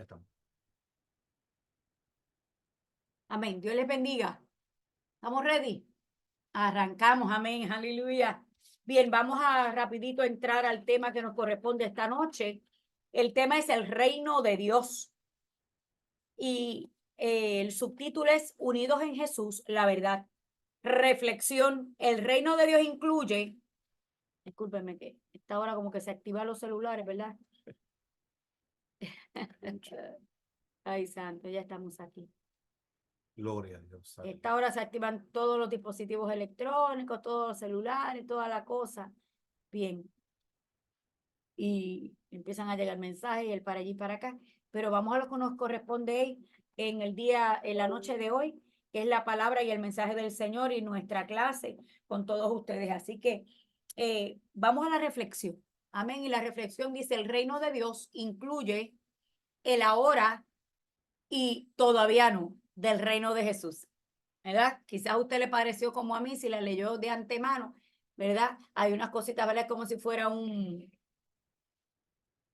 Ya estamos. Amén. Dios les bendiga. ¿Estamos ready? Arrancamos. Amén. Aleluya. Bien, vamos a rapidito entrar al tema que nos corresponde esta noche. El tema es el reino de Dios. Y el subtítulo es Unidos en Jesús, la verdad. Reflexión. El reino de Dios incluye, discúlpenme que esta hora como que se activan los celulares, ¿verdad? Ay, santo, ya estamos aquí. Gloria a Dios. Esta hora se activan todos los dispositivos electrónicos, todos los celulares, toda la cosa. Bien. Y empiezan a llegar mensajes y el para allí y para acá. Pero vamos a lo que nos corresponde en el día, en la noche de hoy, que es la palabra y el mensaje del Señor y nuestra clase con todos ustedes. Así que vamos a la reflexión. Amén. Y la reflexión dice, el reino de Dios incluye el ahora y todavía no del reino de Jesús. ¿Verdad? Quizás a usted le pareció como a mí, si la leyó de antemano, ¿verdad? Hay unas cositas, ¿verdad? Como si fuera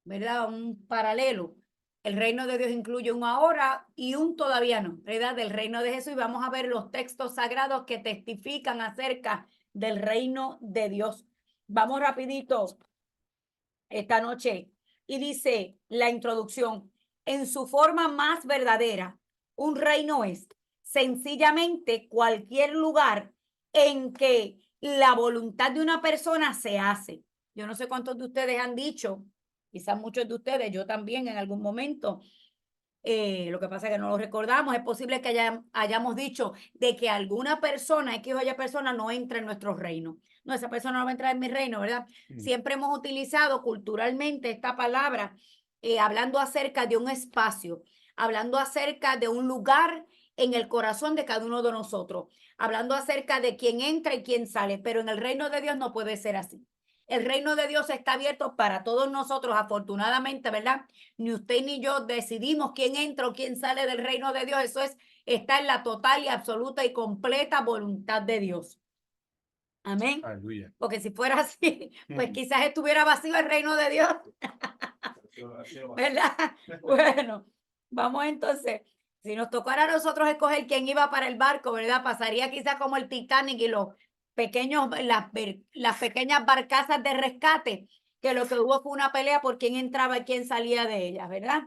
¿verdad? Un paralelo. El reino de Dios incluye un ahora y un todavía no, ¿verdad? Del reino de Jesús. Y vamos a ver los textos sagrados que testifican acerca del reino de Dios. Vamos rapidito esta noche. Y dice la introducción, en su forma más verdadera, un reino es sencillamente cualquier lugar en que la voluntad de una persona se hace. Yo no sé cuántos de ustedes han dicho, quizás muchos de ustedes, yo también en algún momento, lo que pasa es que no lo recordamos, es posible que hayamos dicho de que alguna persona, X o Y persona, no entra en nuestro reino. No, esa persona no va a entrar en mi reino, ¿verdad? Siempre hemos utilizado culturalmente esta palabra hablando acerca de un espacio, hablando acerca de un lugar en el corazón de cada uno de nosotros, hablando acerca de quién entra y quién sale, pero en el reino de Dios no puede ser así. El reino de Dios está abierto para todos nosotros, afortunadamente, ¿verdad? Ni usted ni yo decidimos quién entra o quién sale del reino de Dios. Eso está en la total y absoluta y completa voluntad de Dios. Amén. Aleluya. Porque si fuera así, pues quizás estuviera vacío el reino de Dios. ¿Verdad? Bueno, vamos entonces. Si nos tocara a nosotros escoger quién iba para el barco, ¿verdad? Pasaría quizás como el Titanic y los pequeños, las pequeñas barcazas de rescate, que lo que hubo fue una pelea por quién entraba y quién salía de ellas, ¿verdad?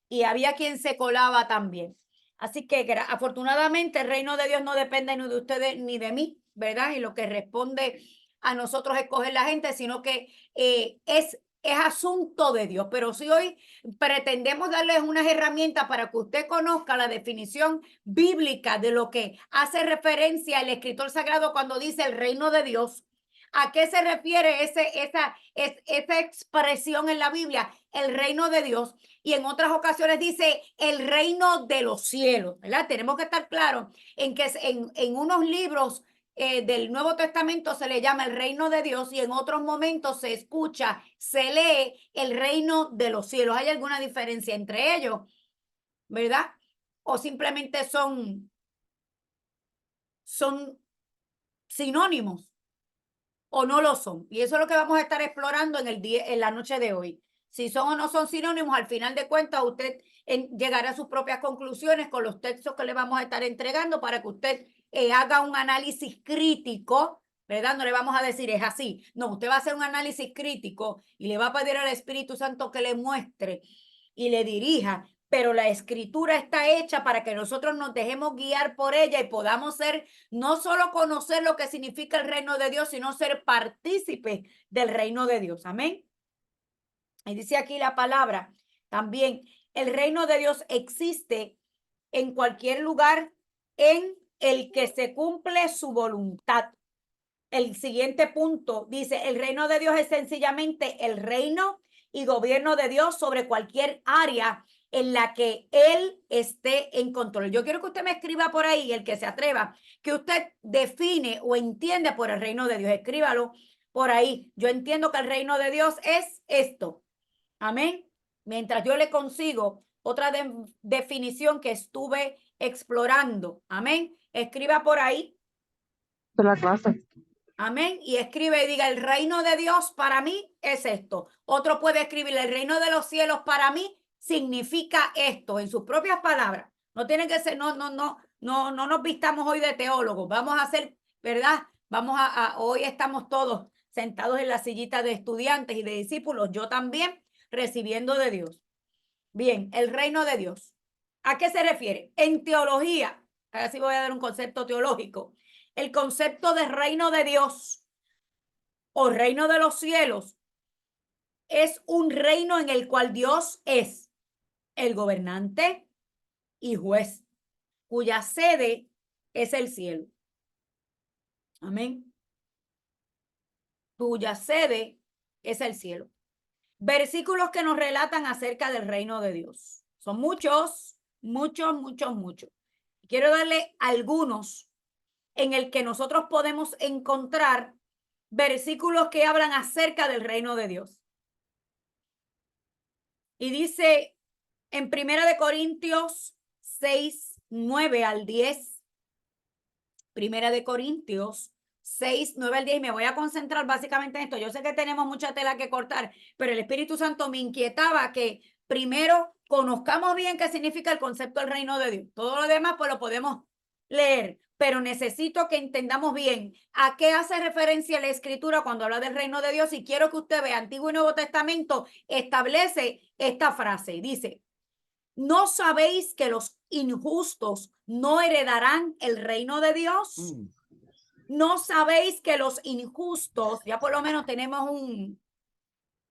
Y había quien se colaba también. Así que afortunadamente el reino de Dios no depende ni de ustedes ni de mí, ¿verdad? Y lo que responde a nosotros escoger la gente, sino que es asunto de Dios. Pero si hoy pretendemos darles unas herramientas para que usted conozca la definición bíblica de lo que hace referencia el escritor sagrado cuando dice el reino de Dios, ¿a qué se refiere esa expresión en la Biblia? El reino de Dios. Y en otras ocasiones dice el reino de los cielos, ¿verdad? Tenemos que estar claros en que en unos libros del Nuevo Testamento se le llama el reino de Dios y en otros momentos se escucha, se lee el reino de los cielos. ¿Hay alguna diferencia entre ellos? ¿Verdad? O simplemente son sinónimos o no lo son. Y eso es lo que vamos a estar explorando en la noche de hoy. Si son o no son sinónimos, al final de cuentas usted llegará a sus propias conclusiones con los textos que le vamos a estar entregando para que usted haga un análisis crítico, ¿verdad? No le vamos a decir es así. No, usted va a hacer un análisis crítico y le va a pedir al Espíritu Santo que le muestre y le dirija, pero la escritura está hecha para que nosotros nos dejemos guiar por ella y podamos ser, no solo conocer lo que significa el reino de Dios, sino ser partícipes del reino de Dios. Amén. Y dice aquí la palabra también, el reino de Dios existe en cualquier lugar en el que se cumple su voluntad. El siguiente punto dice, el reino de Dios es sencillamente el reino y gobierno de Dios sobre cualquier área en la que Él esté en control. Yo quiero que usted me escriba por ahí, el que se atreva, que usted define o entiende por el reino de Dios. Escríbalo por ahí. Yo entiendo que el reino de Dios es esto. Amén. Mientras yo le consigo otra definición que estuve explorando. Amén. Escriba por ahí. De la clase. Amén. Y escribe y diga, el reino de Dios para mí es esto. Otro puede escribir, el reino de los cielos para mí significa esto en sus propias palabras. No tiene que ser, no nos vistamos hoy de teólogos. Vamos a hacer, ¿verdad? Hoy estamos todos sentados en la sillita de estudiantes y de discípulos, yo también, recibiendo de Dios. Bien, el reino de Dios. ¿A qué se refiere? En teología, ahora sí voy a dar un concepto teológico. El concepto de reino de Dios o reino de los cielos es un reino en el cual Dios es el gobernante y juez, cuya sede es el cielo. Amén. Cuya sede es el cielo. Versículos que nos relatan acerca del reino de Dios. Son muchos. Quiero darle algunos en el que nosotros podemos encontrar versículos que hablan acerca del reino de Dios. Y dice en 1 Corintios 6, 9 al 10. 1 Corintios 6, 9 al 10. Y me voy a concentrar básicamente en esto. Yo sé que tenemos mucha tela que cortar, pero el Espíritu Santo me inquietaba que primero conozcamos bien qué significa el concepto del reino de Dios. Todo lo demás pues lo podemos leer, pero necesito que entendamos bien a qué hace referencia la Escritura cuando habla del reino de Dios. Y quiero que usted vea, Antiguo y Nuevo Testamento establece esta frase. Dice: ¿no sabéis que los injustos no heredarán el reino de Dios? ¿No sabéis que los injustos, ya por lo menos tenemos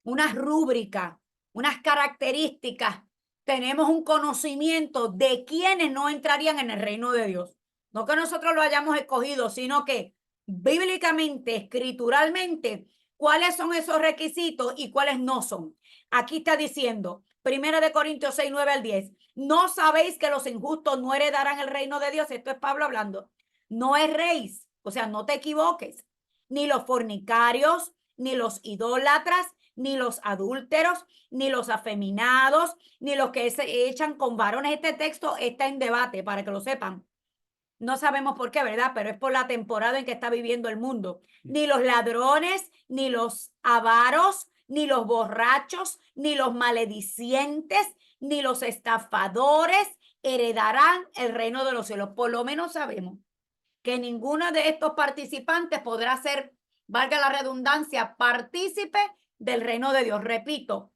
una rúbrica, unas características, tenemos un conocimiento de quiénes no entrarían en el reino de Dios? No que nosotros lo hayamos escogido, sino que bíblicamente, escrituralmente, cuáles son esos requisitos y cuáles no son. Aquí está diciendo, 1 Corintios 6, 9 al 10, ¿no sabéis que los injustos no heredarán el reino de Dios? Esto es Pablo hablando. No erréis, o sea, no te equivoques, ni los fornicarios, ni los idólatras, ni los adúlteros, ni los afeminados, ni los que se echan con varones. Este texto está en debate, para que lo sepan. No sabemos por qué, ¿verdad? Pero es por la temporada en que está viviendo el mundo. Ni los ladrones, ni los avaros, ni los borrachos, ni los maledicientes, ni los estafadores heredarán el reino de los cielos. Por lo menos sabemos que ninguno de estos participantes podrá ser, valga la redundancia, partícipe del reino de Dios. Repito,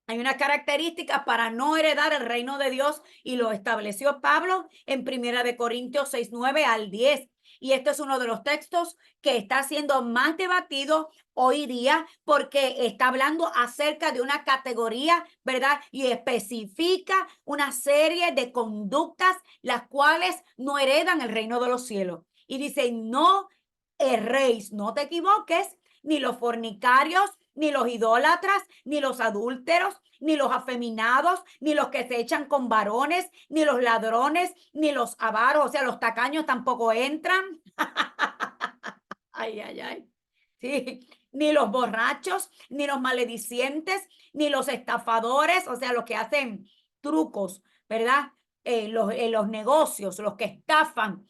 hay unas características para no heredar el reino de Dios y lo estableció Pablo en 1 Corintios 6, 9 al 10. Y este es uno de los textos que está siendo más debatido hoy día porque está hablando acerca de una categoría, ¿verdad? Y especifica una serie de conductas las cuales no heredan el reino de los cielos. Y dice: no erréis, no te equivoques, ni los fornicarios, ni los idólatras, ni los adúlteros, ni los afeminados, ni los que se echan con varones, ni los ladrones, ni los avaros, o sea, los tacaños tampoco entran. Ay, ay, ay. Sí, ni los borrachos, ni los maledicientes, ni los estafadores, o sea, los que hacen trucos, ¿verdad? Los negocios, los que estafan,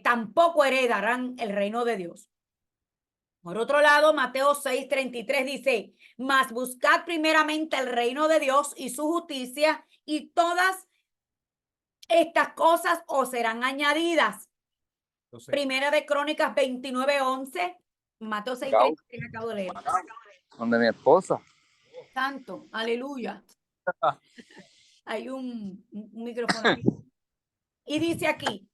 tampoco heredarán el reino de Dios. Por otro lado, Mateo 6:33 dice: mas buscad primeramente el reino de Dios y su justicia, y todas estas cosas os serán añadidas. Entonces, Primera de Crónicas 29:11, Mateo 6:33 acabo de leer. Donde mi esposa. Santo, aleluya. Hay un micrófono aquí. Y dice aquí,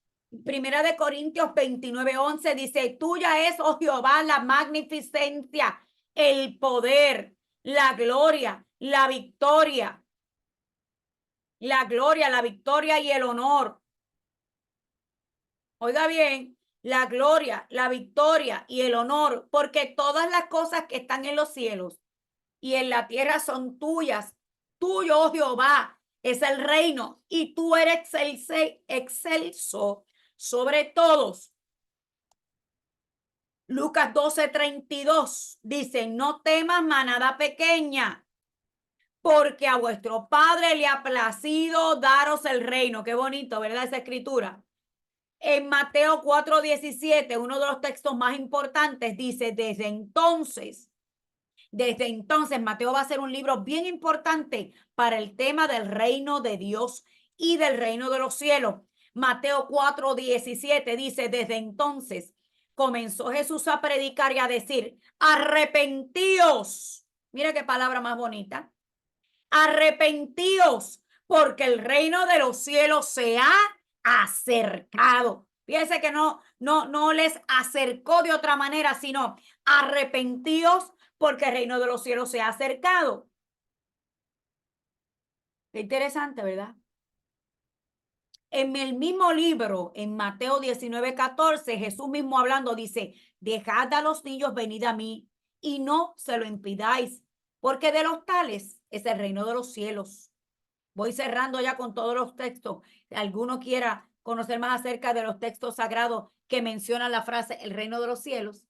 Primera de Corintios 29:11 dice: tuya es, oh Jehová, la magnificencia, el poder, la gloria, la victoria. La gloria, la victoria y el honor. Oiga bien, la gloria, la victoria y el honor, porque todas las cosas que están en los cielos y en la tierra son tuyas. Tuyo, oh Jehová, es el reino y tú eres excelso sobre todos. Lucas 12:32 dice: no temas, manada pequeña, porque a vuestro Padre le ha placido daros el reino. Qué bonito, ¿verdad? Esa escritura. En Mateo 4:17, uno de los textos más importantes, dice: desde entonces Desde entonces, Mateo va a ser un libro bien importante para el tema del reino de Dios y del reino de los cielos. Mateo 4:17 dice, desde entonces comenzó Jesús a predicar y a decir, arrepentíos. Mira qué palabra más bonita. Arrepentíos, porque el reino de los cielos se ha acercado. Fíjense que no les acercó de otra manera, sino arrepentíos porque el reino de los cielos se ha acercado. Qué interesante, ¿verdad? En el mismo libro, en Mateo 19:14, Jesús mismo hablando dice, dejad a los niños venid a mí y no se lo impidáis, porque de los tales es el reino de los cielos. Voy cerrando ya con todos los textos. Si alguno quiera conocer más acerca de los textos sagrados que mencionan la frase el reino de los cielos,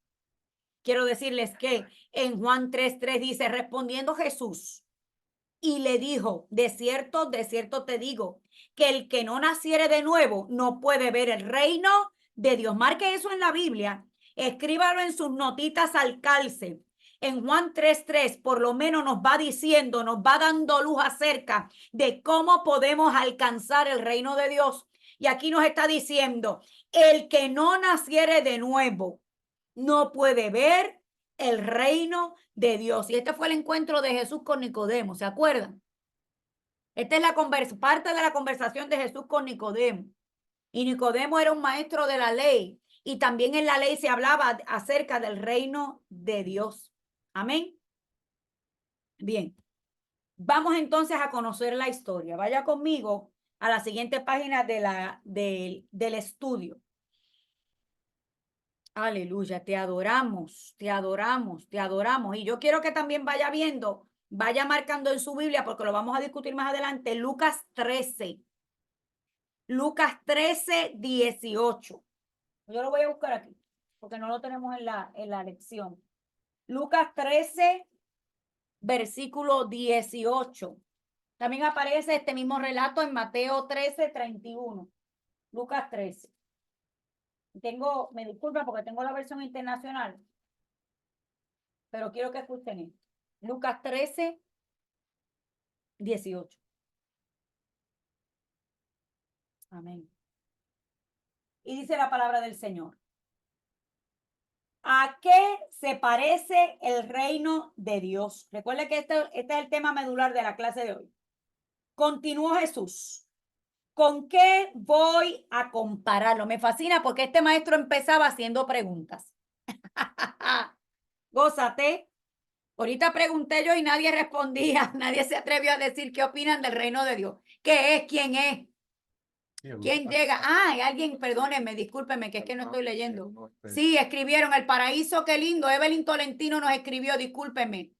quiero decirles que en Juan 3:3 dice, respondiendo Jesús, y le dijo, de cierto te digo, que el que no naciere de nuevo no puede ver el reino de Dios. Marque eso en la Biblia, escríbalo en sus notitas al calce. En Juan 3:3 por lo menos nos va diciendo, nos va dando luz acerca de cómo podemos alcanzar el reino de Dios. Y aquí nos está diciendo, el que no naciere de nuevo no puede ver el reino de Dios. Y este fue el encuentro de Jesús con Nicodemo, ¿se acuerdan? Esta es la parte de la conversación de Jesús con Nicodemo. Y Nicodemo era un maestro de la ley. Y también en la ley se hablaba acerca del reino de Dios. Amén. Bien. Vamos entonces a conocer la historia. Vaya conmigo a la siguiente página del estudio. Aleluya, te adoramos, te adoramos, te adoramos. Y yo quiero que también vaya viendo, vaya marcando en su Biblia, porque lo vamos a discutir más adelante, Lucas 13. Lucas 13:18. Yo lo voy a buscar aquí, porque no lo tenemos en la lección. Lucas 13, versículo 18. También aparece este mismo relato en Mateo 13:31. Lucas 13. Me disculpa porque tengo la versión internacional, pero quiero que escuchen esto. Lucas 13:18. Amén. Y dice la palabra del Señor. ¿A qué se parece el reino de Dios? Recuerde que este es el tema medular de la clase de hoy. Continuó Jesús. ¿Con qué voy a compararlo? Me fascina porque este maestro empezaba haciendo preguntas. Gózate. Ahorita pregunté yo y nadie respondía. Nadie se atrevió a decir qué opinan del reino de Dios. ¿Qué es? ¿Quién es? ¿Quién llega? Ah, alguien, perdónenme, discúlpenme, que es que no estoy leyendo. Sí, escribieron el paraíso, qué lindo. Evelyn Tolentino nos escribió, discúlpenme.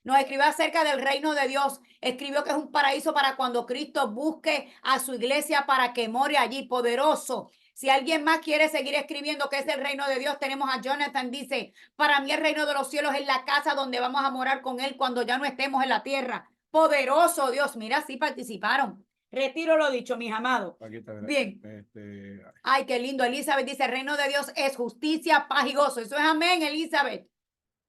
Nos escribió acerca del reino de Dios. Escribió que es un paraíso para cuando Cristo busque a su iglesia para que more allí, poderoso. Si alguien más quiere seguir escribiendo que es el reino de Dios, tenemos a Jonathan, dice, para mí el reino de los cielos es la casa donde vamos a morar con él cuando ya no estemos en la tierra. Poderoso Dios, mira, sí participaron. Retiro lo dicho, mis amados. Bien. Ay, qué lindo. Elizabeth dice, el reino de Dios es justicia, paz y gozo. Eso es amén, Elizabeth.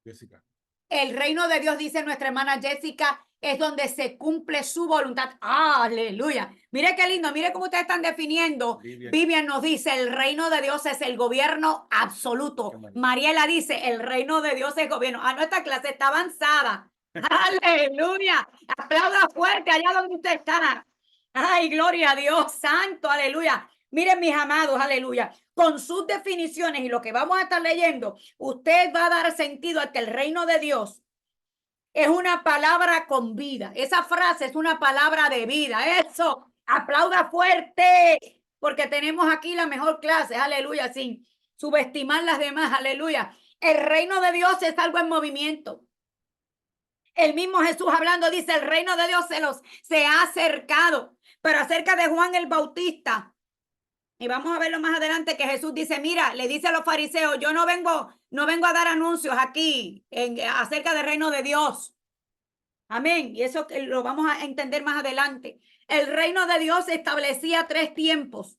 Jessica. El reino de Dios, dice nuestra hermana Jessica, es donde se cumple su voluntad. Aleluya. Mire qué lindo, mire cómo ustedes están definiendo. Vivian nos dice, el reino de Dios es el gobierno absoluto. Mariela dice, el reino de Dios es gobierno. Nuestra clase está avanzada. Aleluya. Aplauda fuerte allá donde usted está. Ay, gloria a Dios, santo, aleluya. Miren, mis amados, aleluya. Con sus definiciones y lo que vamos a estar leyendo, usted va a dar sentido a que el reino de Dios es una palabra con vida. Esa frase es una palabra de vida. Eso, aplauda fuerte, porque tenemos aquí la mejor clase, aleluya, sin subestimar las demás, aleluya. El reino de Dios es algo en movimiento. El mismo Jesús hablando dice, el reino de Dios se ha acercado. Pero acerca de Juan el Bautista, y vamos a verlo más adelante, que Jesús dice, mira, le dice a los fariseos, yo no vengo a dar anuncios aquí acerca del reino de Dios. Amén. Y eso lo vamos a entender más adelante. El reino de Dios establecía 3 tiempos.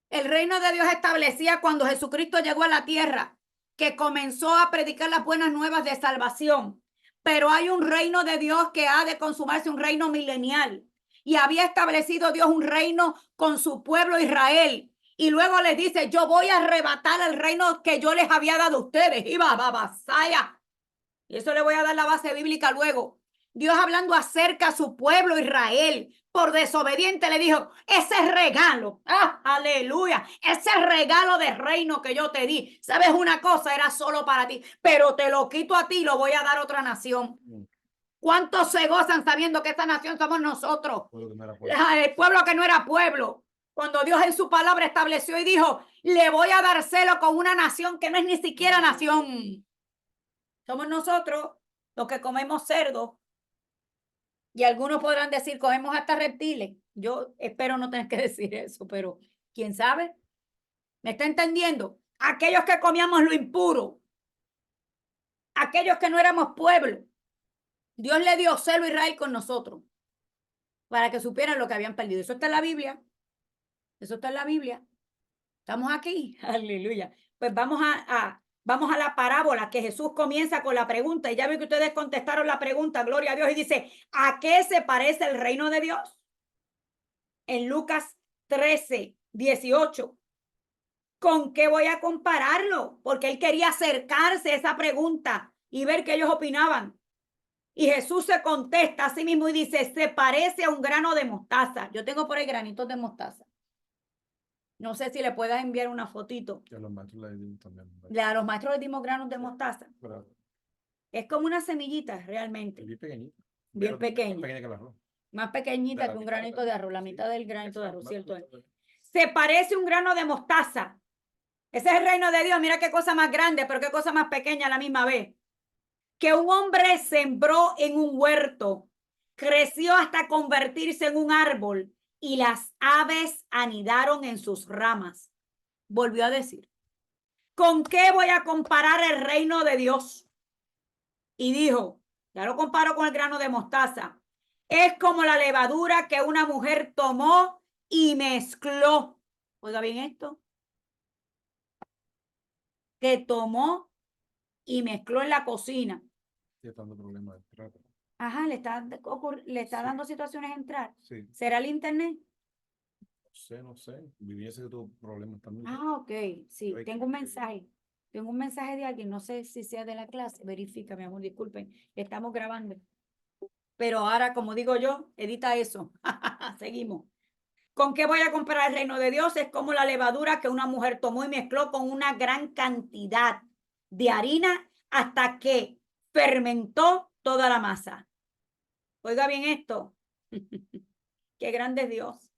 El reino de Dios establecía cuando Jesucristo llegó a la tierra, que comenzó a predicar las buenas nuevas de salvación. pero hay un reino de Dios que ha de consumarse, un reino milenial. Y había establecido Dios un reino con su pueblo Israel. Y luego les dice, yo voy a arrebatar el reino que yo les había dado a ustedes. Y babasaya. Y eso le voy a dar la base bíblica luego. Dios hablando acerca a su pueblo Israel, por desobediente le dijo, ese regalo, aleluya, ese regalo de reino que yo te di, sabes una cosa, era solo para ti, pero te lo quito a ti y lo voy a dar a otra nación. ¿Cuántos se gozan sabiendo que esta nación somos nosotros? Pueblo que no era pueblo. El pueblo que no era pueblo. Cuando Dios en su palabra estableció y dijo, le voy a dar celo con una nación que no es ni siquiera nación. Somos nosotros los que comemos cerdo. Y algunos podrán decir, comemos hasta reptiles. Yo espero no tener que decir eso, pero ¿quién sabe? ¿Me está entendiendo? Aquellos que comíamos lo impuro. Aquellos que no éramos pueblo. Dios le dio celo a Israel con nosotros. Para que supieran lo que habían perdido. Eso está en la Biblia. Eso está en la Biblia. Estamos aquí. Aleluya. Pues vamos a la parábola que Jesús comienza con la pregunta. Y ya ve que ustedes contestaron la pregunta, gloria a Dios. Y dice, ¿a qué se parece el reino de Dios? En Lucas 13:18. ¿Con qué voy a compararlo? Porque él quería acercarse a esa pregunta y ver qué ellos opinaban. Y Jesús se contesta a sí mismo y dice, se parece a un grano de mostaza. Yo tengo por ahí granitos de mostaza. No sé si le puedas enviar una fotito. Que a los maestros le dimos también. A los maestros les dimos granos de mostaza. Pero Es como una semillita realmente. es bien pequeñito. Bien pequeña. Más pequeña que el arroz. Más pequeñita De la que un mitad granito del de arroz. arroz. La mitad del granito de arroz, Más ¿cierto? pequeño. Se parece a un grano de mostaza. Ese es el reino de Dios. Mira qué cosa más grande, pero qué cosa más pequeña a la misma vez. Que un hombre sembró en un huerto, creció hasta convertirse en un árbol y las aves anidaron en sus ramas. Volvió a decir, ¿con qué voy a comparar el reino de Dios? Y dijo, ya lo comparo con el grano de mostaza. Es como la levadura que una mujer tomó y mezcló. Oiga bien esto. Que tomó y mezcló en la cocina. Sí, está dando problemas de entrar. Ajá, le está Sí. dando situaciones a entrar. Sí, ¿Será el internet? no sé. Viví ese que tuvo problemas también. Ah, ok. Sí, Ay, tengo un mensaje. Tengo un mensaje de alguien, no sé si sea de la clase. Verifica, mi amor, disculpen. Estamos grabando. Pero ahora, como digo yo, edita eso. Seguimos. ¿Con qué voy a comparar el reino de Dios? Es como la levadura que una mujer tomó y mezcló con una gran cantidad de harina hasta que fermentó toda la masa. Oiga bien esto. Qué grande es Dios.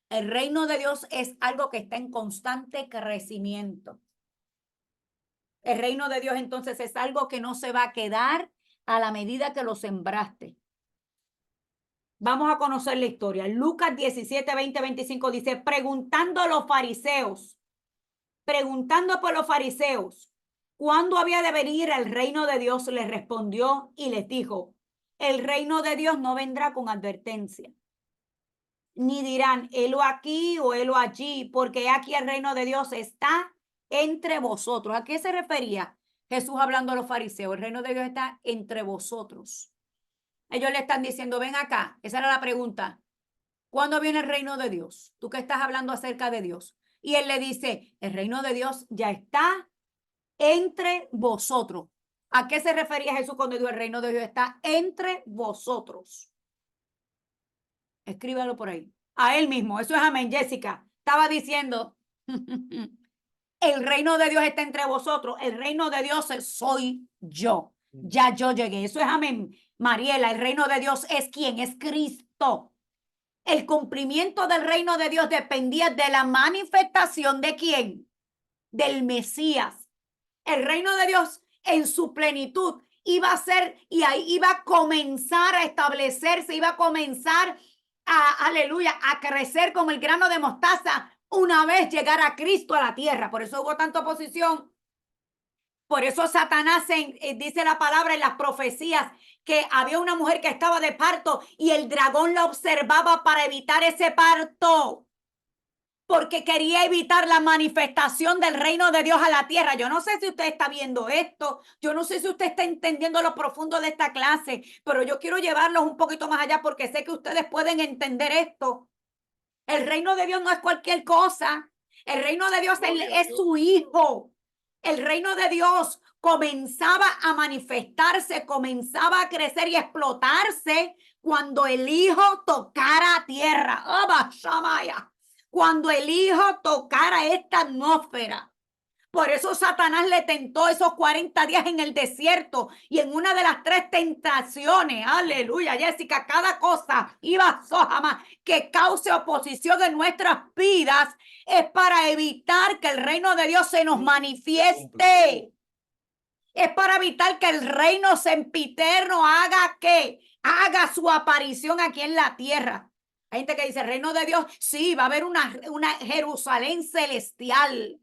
El reino de Dios es algo que está en constante crecimiento. El reino de Dios entonces es algo que no se va a quedar a la medida que lo sembraste. Vamos a conocer la historia. Lucas 17, 20, 25 dice, preguntando por los fariseos, ¿cuándo había de venir el reino de Dios? Les respondió y les dijo, el reino de Dios no vendrá con advertencia. Ni dirán, helo aquí o helo allí, porque aquí el reino de Dios está entre vosotros. ¿A qué se refería Jesús hablando a los fariseos? El reino de Dios está entre vosotros. Ellos le están diciendo, ven acá. Esa era la pregunta. ¿Cuándo viene el reino de Dios? Tú que estás hablando acerca de Dios. Y él le dice, el reino de Dios ya está entre vosotros. ¿A qué se refería Jesús cuando dijo el reino de Dios está entre vosotros? Escríbalo por ahí. A él mismo. Eso es amén, Jessica. Estaba diciendo, el reino de Dios está entre vosotros. El reino de Dios soy yo. Ya yo llegué. Eso es amén, Mariela. El reino de Dios es ¿quién? Es Cristo. El cumplimiento del reino de Dios dependía de la manifestación de ¿quién? Del Mesías. El reino de Dios en su plenitud iba a ser y ahí iba a comenzar a establecerse, iba a comenzar aleluya, a crecer como el grano de mostaza una vez llegara Cristo a la tierra. Por eso hubo tanta oposición. Por eso Satanás dice la palabra en las profecías que había una mujer que estaba de parto y el dragón la observaba para evitar ese parto. porque quería evitar la manifestación del reino de Dios a la tierra. Yo no sé si usted está viendo esto, yo no sé si usted está entendiendo lo profundo de esta clase, pero yo quiero llevarlos un poquito más allá porque sé que ustedes pueden entender esto. El reino de Dios no es cualquier cosa. El reino de Dios es su Hijo. El reino de Dios comenzaba a manifestarse, comenzaba a crecer y explotarse cuando el Hijo tocara tierra. ¡Abba, Shamaya! Cuando el Hijo tocara esta atmósfera. Por eso Satanás le tentó esos 40 días en el desierto y en una de las 3 tentaciones, aleluya, Jessica, cada cosa iba jamás que cause oposición en nuestras vidas es para evitar que el reino de Dios se nos manifieste. Es para evitar que el reino sempiterno haga su aparición aquí en la tierra. Hay gente que dice, el reino de Dios, sí, va a haber una Jerusalén celestial.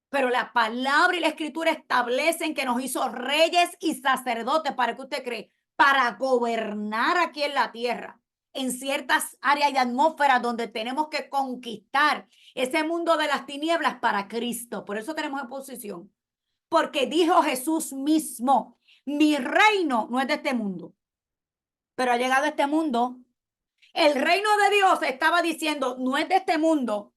Pero la palabra y la escritura establecen que nos hizo reyes y sacerdotes. ¿Para qué usted cree? Para gobernar aquí en la tierra, en ciertas áreas y atmósferas donde tenemos que conquistar ese mundo de las tinieblas para Cristo. Por eso tenemos oposición. Porque dijo Jesús mismo, mi reino no es de este mundo, pero ha llegado a este mundo. El reino de Dios estaba diciendo, no es de este mundo.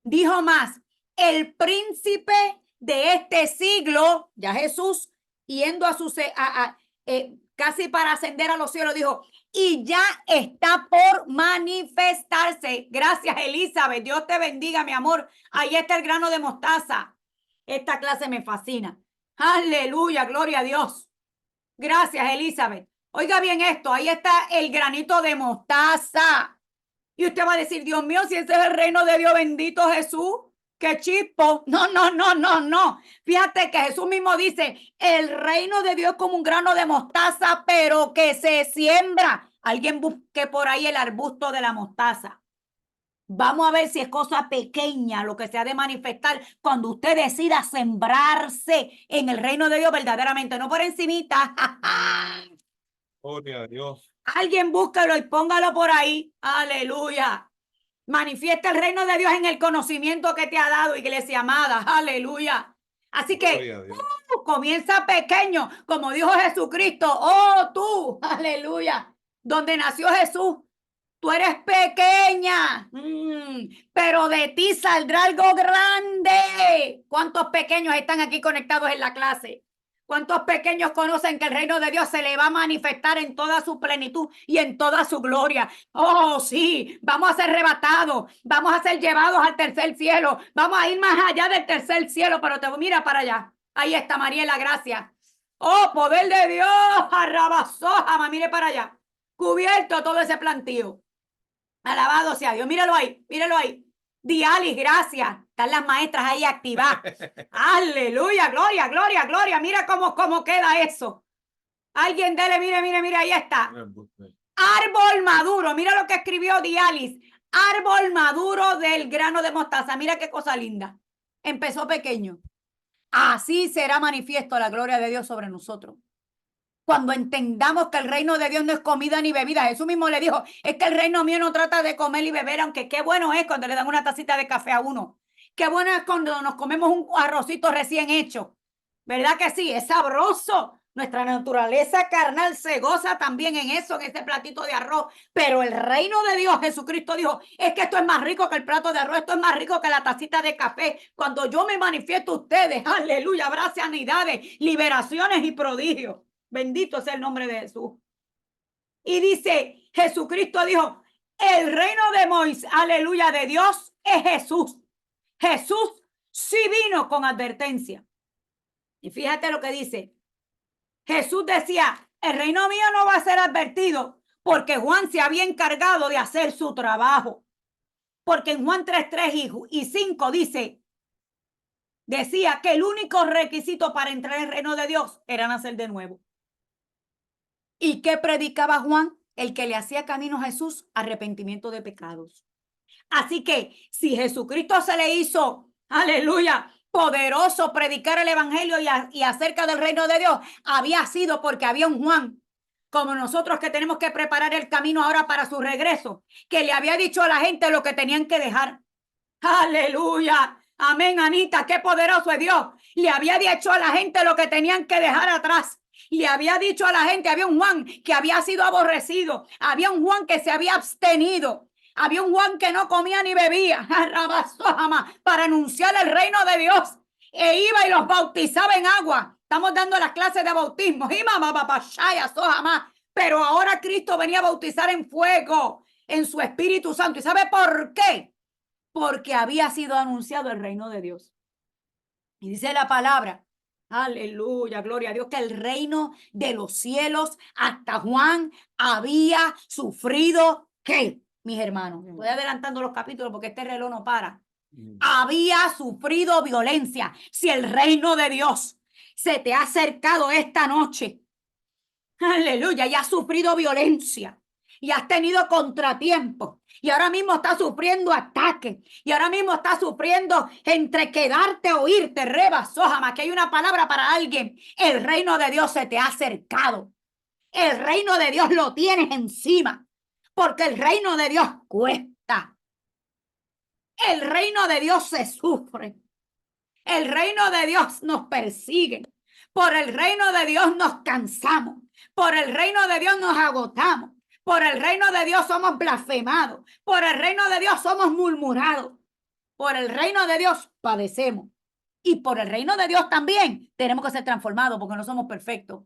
Dijo más, el príncipe de este siglo, ya Jesús, yendo casi para ascender a los cielos, dijo, y ya está por manifestarse. Gracias, Elizabeth. Dios te bendiga, mi amor. Ahí está el grano de mostaza. Esta clase me fascina. Aleluya, gloria a Dios. Gracias, Elizabeth. Oiga bien esto, ahí está el granito de mostaza. Y usted va a decir, Dios mío, si ese es el reino de Dios, bendito Jesús, qué chispo. No. Fíjate que Jesús mismo dice, el reino de Dios es como un grano de mostaza, pero que se siembra. Alguien busque por ahí el arbusto de la mostaza. Vamos a ver si es cosa pequeña lo que se ha de manifestar cuando usted decida sembrarse en el reino de Dios verdaderamente, no por encimita. Gloria a Dios. Alguien búscalo y póngalo por ahí. Aleluya. Manifiesta el reino de Dios en el conocimiento que te ha dado, iglesia amada. Aleluya. Así que comienza pequeño, como dijo Jesucristo. Oh, tú, aleluya. Donde nació Jesús, tú eres pequeña, pero de ti saldrá algo grande. ¿Cuántos pequeños están aquí conectados en la clase? ¿Cuántos pequeños conocen que el reino de Dios se le va a manifestar en toda su plenitud y en toda su gloria? Oh, sí, vamos a ser arrebatados, vamos a ser llevados al tercer cielo, vamos a ir más allá del tercer cielo, pero te mira para allá. Ahí está Mariela, gracias. Oh, poder de Dios, arrabasójama, mire para allá. Cubierto todo ese plantío. Alabado sea Dios, míralo ahí, míralo ahí. Dialis, gracias. Están las maestras ahí activadas. Aleluya, gloria. Mira cómo queda eso. Alguien dele, mire, ahí está. Árbol maduro. Mira lo que escribió Dialis. Árbol maduro del grano de mostaza. Mira qué cosa linda. Empezó pequeño. Así será manifiesto la gloria de Dios sobre nosotros. Cuando entendamos que el reino de Dios no es comida ni bebida. Jesús mismo le dijo, es que el reino mío no trata de comer y beber, aunque qué bueno es cuando le dan una tacita de café a uno. Qué bueno es cuando nos comemos un arrocito recién hecho. ¿Verdad que sí? Es sabroso. Nuestra naturaleza carnal se goza también en eso, en ese platito de arroz. Pero el reino de Dios, Jesucristo dijo, es que esto es más rico que el plato de arroz, esto es más rico que la tacita de café. Cuando yo me manifiesto a ustedes, aleluya, habrá sanidades, liberaciones y prodigios. Bendito sea el nombre de Jesús. Y dice, Jesucristo dijo, el reino de Moisés, aleluya, de Dios es Jesús. Jesús sí vino con advertencia. Y fíjate lo que dice. Jesús decía, el reino mío no va a ser advertido porque Juan se había encargado de hacer su trabajo. Porque en Juan 3:3 y 5 decía que el único requisito para entrar en el reino de Dios era nacer de nuevo. ¿Y qué predicaba Juan? El que le hacía camino a Jesús, arrepentimiento de pecados. Así que si Jesucristo se le hizo, aleluya, poderoso predicar el evangelio y acerca del reino de Dios, había sido porque había un Juan, como nosotros que tenemos que preparar el camino ahora para su regreso, que le había dicho a la gente lo que tenían que dejar. Aleluya. Amén, Anita, qué poderoso es Dios. Le había dicho a la gente lo que tenían que dejar atrás. Le había dicho a la gente, había un Juan que había sido aborrecido. Había un Juan que se había abstenido. Había un Juan que no comía ni bebía. Para anunciar el reino de Dios. E iba y los bautizaba en agua. Estamos dando las clases de bautismo. Pero ahora Cristo venía a bautizar en fuego, en su Espíritu Santo. ¿Y sabe por qué? Porque había sido anunciado el reino de Dios. Y dice la palabra, aleluya, gloria a Dios, que el reino de los cielos hasta Juan había sufrido, ¿qué? Mis hermanos, voy adelantando los capítulos porque este reloj no para. Había sufrido violencia. Si el reino de Dios se te ha acercado esta noche, aleluya, y has sufrido violencia y has tenido contratiempos y ahora mismo estás sufriendo ataques y ahora mismo estás sufriendo entre quedarte o irte, rebasójama, que hay una palabra para alguien. El reino de Dios se te ha acercado. El reino de Dios lo tienes encima porque el reino de Dios cuesta. El reino de Dios se sufre. El reino de Dios nos persigue. Por el reino de Dios nos cansamos. Por el reino de Dios nos agotamos. Por el reino de Dios somos blasfemados. Por el reino de Dios somos murmurados. Por el reino de Dios padecemos. Y por el reino de Dios también tenemos que ser transformados porque no somos perfectos.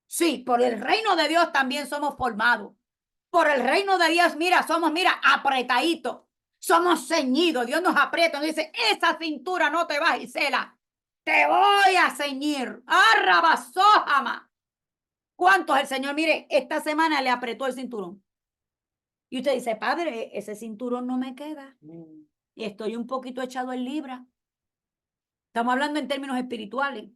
Sí, por el reino de Dios también somos formados. Por el reino de Dios, mira, somos, apretaditos. Somos ceñidos. Dios nos aprieta. Nos dice, esa cintura no te va, Gisela. Te voy a ceñir. Arrabasójama. ¿Cuántos el Señor? Mire, esta semana le apretó el cinturón. Y usted dice, padre, ese cinturón no me queda. Y estoy un poquito echado en libra. Estamos hablando en términos espirituales.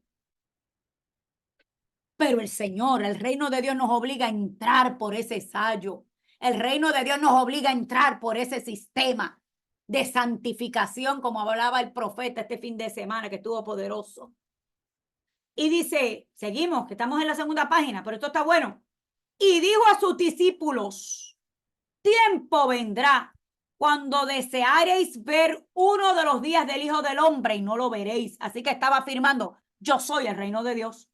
Pero el Señor, el reino de Dios nos obliga a entrar por ese sallo. El reino de Dios nos obliga a entrar por ese sistema de santificación, como hablaba el profeta este fin de semana, que estuvo poderoso. Y dice, seguimos, que estamos en la segunda página, pero esto está bueno. Y dijo a sus discípulos, tiempo vendrá cuando desearéis ver uno de los días del Hijo del Hombre y no lo veréis. Así que estaba afirmando, yo soy el reino de Dios.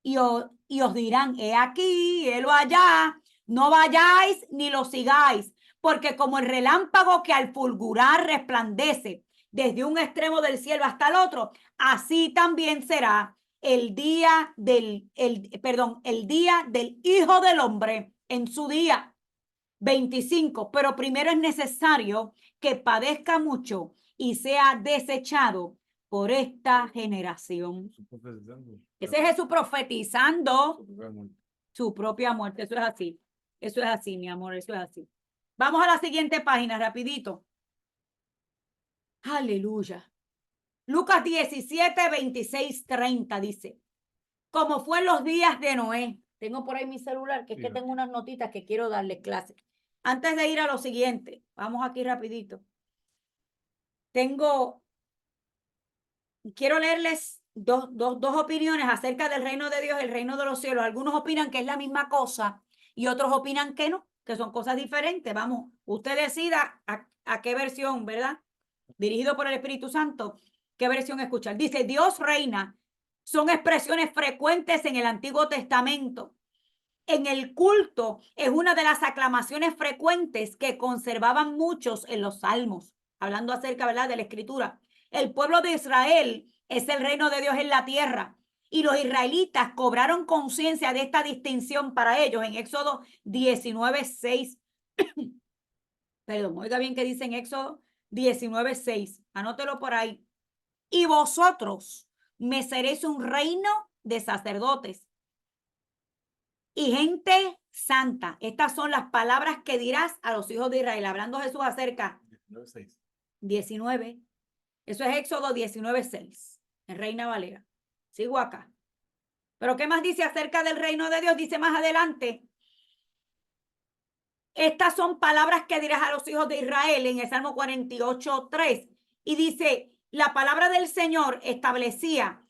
Y os dirán, he aquí, helo allá, no vayáis ni lo sigáis, porque como el relámpago que al fulgurar resplandece desde un extremo del cielo hasta el otro, así también será el día del Hijo del Hombre en su día. 25, pero primero es necesario que padezca mucho y sea desechado por esta generación. Ese es Jesús profetizando su propia muerte. Eso es así. Eso es así, mi amor. Eso es así. Vamos a la siguiente página, rapidito. Aleluya. Lucas 17, 26, 30 dice, como fue en los días de Noé. Tengo por ahí mi celular, que es que tengo unas notitas que quiero darles clase. Antes de ir a lo siguiente, vamos aquí rapidito. Quiero leerles dos opiniones acerca del reino de Dios, el reino de los cielos. Algunos opinan que es la misma cosa y otros opinan que no, que son cosas diferentes. Vamos, usted decida a qué versión, ¿verdad? Dirigido por el Espíritu Santo, qué versión escuchar. Dice, Dios reina. Son expresiones frecuentes en el Antiguo Testamento. En el culto es una de las aclamaciones frecuentes que conservaban muchos en los salmos, hablando acerca, ¿verdad?, de la escritura. El pueblo de Israel es el reino de Dios en la tierra y los israelitas cobraron conciencia de esta distinción para ellos en Éxodo 19:6. Perdón, oiga bien que dice en Éxodo 19:6. Anótelo por ahí. Y vosotros me seréis un reino de sacerdotes y gente santa. Estas son las palabras que dirás a los hijos de Israel. Hablando Jesús acerca 19. Eso es Éxodo 19:6. En Reina Valera. Sigo acá. Pero ¿qué más dice acerca del reino de Dios? Dice más adelante. Estas son palabras que dirás a los hijos de Israel en el Salmo 48:3. Y dice, la palabra del Señor establecía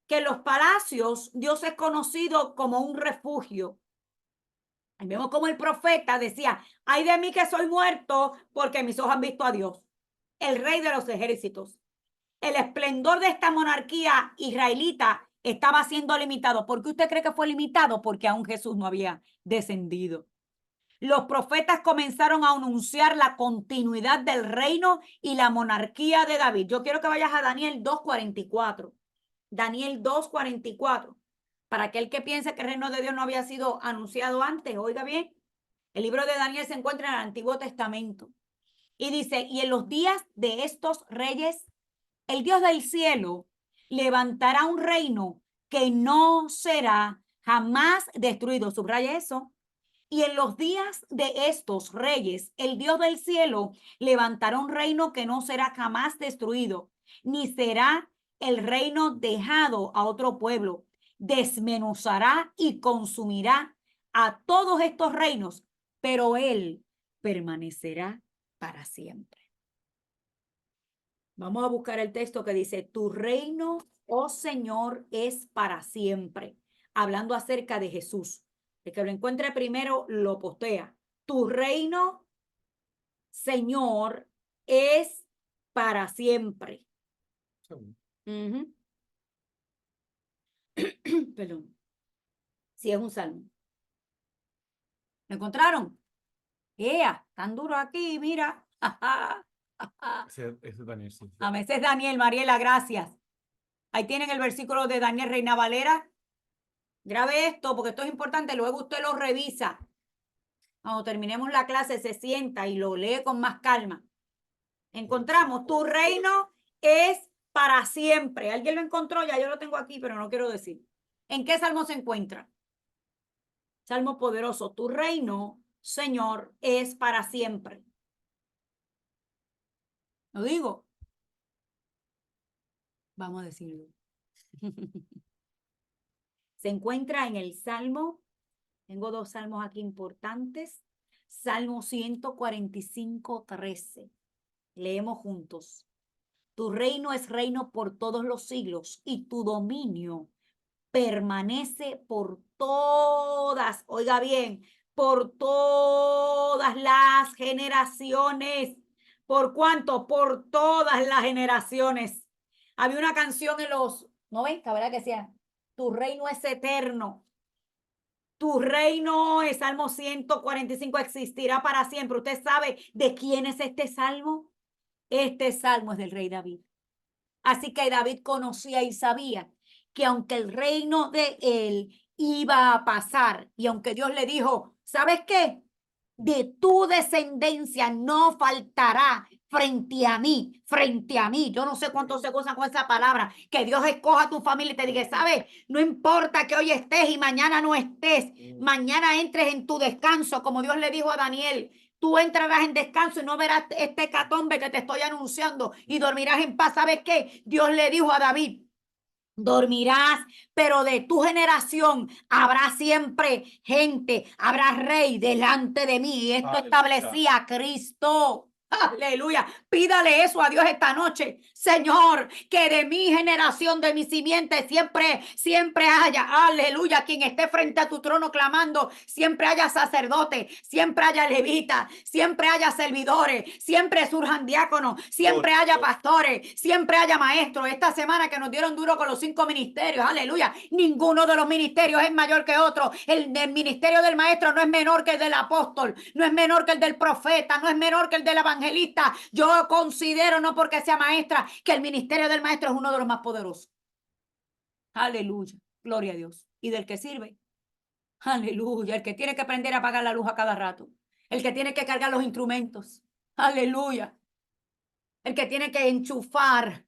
que en los palacios Dios es conocido como un refugio. Ahí vemos como el profeta decía, ay de mí que soy muerto porque mis ojos han visto a Dios. el rey de los ejércitos. El esplendor de esta monarquía israelita estaba siendo limitado. ¿Por qué usted cree que fue limitado? Porque aún Jesús no había descendido. Los profetas comenzaron a anunciar la continuidad del reino y la monarquía de David. Yo quiero que vayas a Daniel 2:44. Daniel 2:44. Para aquel que piense que el reino de Dios no había sido anunciado antes, oiga bien, el libro de Daniel se encuentra en el Antiguo Testamento. Y dice, y en los días de estos reyes, el Dios del cielo levantará un reino que no será jamás destruido. Subraya eso. Y en los días de estos reyes, el Dios del cielo levantará un reino que no será jamás destruido, ni será el reino dejado a otro pueblo. Desmenuzará y consumirá a todos estos reinos, pero él permanecerá para siempre. Vamos a buscar el texto que dice, tu reino, oh Señor, es para siempre. Hablando acerca de Jesús. El que lo encuentre primero lo postea. Tu reino, Señor, es para siempre. Perdón. Sí, es un salmo. ¿Lo encontraron? Tan duro aquí, mira. Ese es Daniel, sí. A veces Daniel, Mariela, gracias. Ahí tienen el versículo de Daniel Reina Valera. Grabe esto porque esto es importante. Luego usted lo revisa. Cuando terminemos la clase se sienta y lo lee con más calma. Encontramos, tu reino es para siempre. ¿Alguien lo encontró? Ya yo lo tengo aquí, pero no quiero decir. ¿En qué salmo se encuentra? Salmo poderoso. Tu reino, Señor, es para siempre. ¿Lo digo? Vamos a decirlo. Se encuentra en el Salmo. Tengo dos salmos aquí importantes. Salmo 145:13. Leemos juntos. Tu reino es reino por todos los siglos y tu dominio permanece por todas, oiga bien, por todas las generaciones. ¿Por cuánto? Por todas las generaciones. Había una canción en los 90, ¿verdad que sea? Tu reino es eterno. Tu reino, el Salmo 145, existirá para siempre. ¿Usted sabe de quién es este salmo? Este salmo es del rey David. Así que David conocía y sabía que aunque el reino de él iba a pasar y aunque Dios le dijo, ¿sabes qué? De tu descendencia no faltará frente a mí, frente a mí. Yo no sé cuánto se gozan con esa palabra. Que Dios escoja a tu familia y te diga, ¿sabes? No importa que hoy estés y mañana no estés. Mañana entres en tu descanso, como Dios le dijo a Daniel. Tú entrarás en descanso y no verás este hecatombe que te estoy anunciando y dormirás en paz. ¿Sabes qué? Dios le dijo a David, dormirás, pero de tu generación habrá siempre gente, habrá rey delante de mí. Y esto establecía a Cristo. Aleluya. Pídale eso a Dios esta noche. Señor, que de mi generación, de mi simiente, siempre haya, aleluya, quien esté frente a tu trono clamando, siempre haya sacerdote, siempre haya levitas, siempre haya servidores, siempre surjan diáconos, siempre haya pastores, siempre haya maestros. Esta semana que nos dieron duro con los 5 ministerios, aleluya, ninguno de los ministerios es mayor que otro. El ministerio del maestro no es menor que el del apóstol, no es menor que el del profeta, no es menor que el del evangelista. Yo considero, no porque sea maestra, que el ministerio del maestro es uno de los más poderosos. Aleluya, gloria a Dios. ¿Y del que sirve? Aleluya, el que tiene que aprender a apagar la luz a cada rato, el que tiene que cargar los instrumentos. Aleluya. El que tiene que enchufar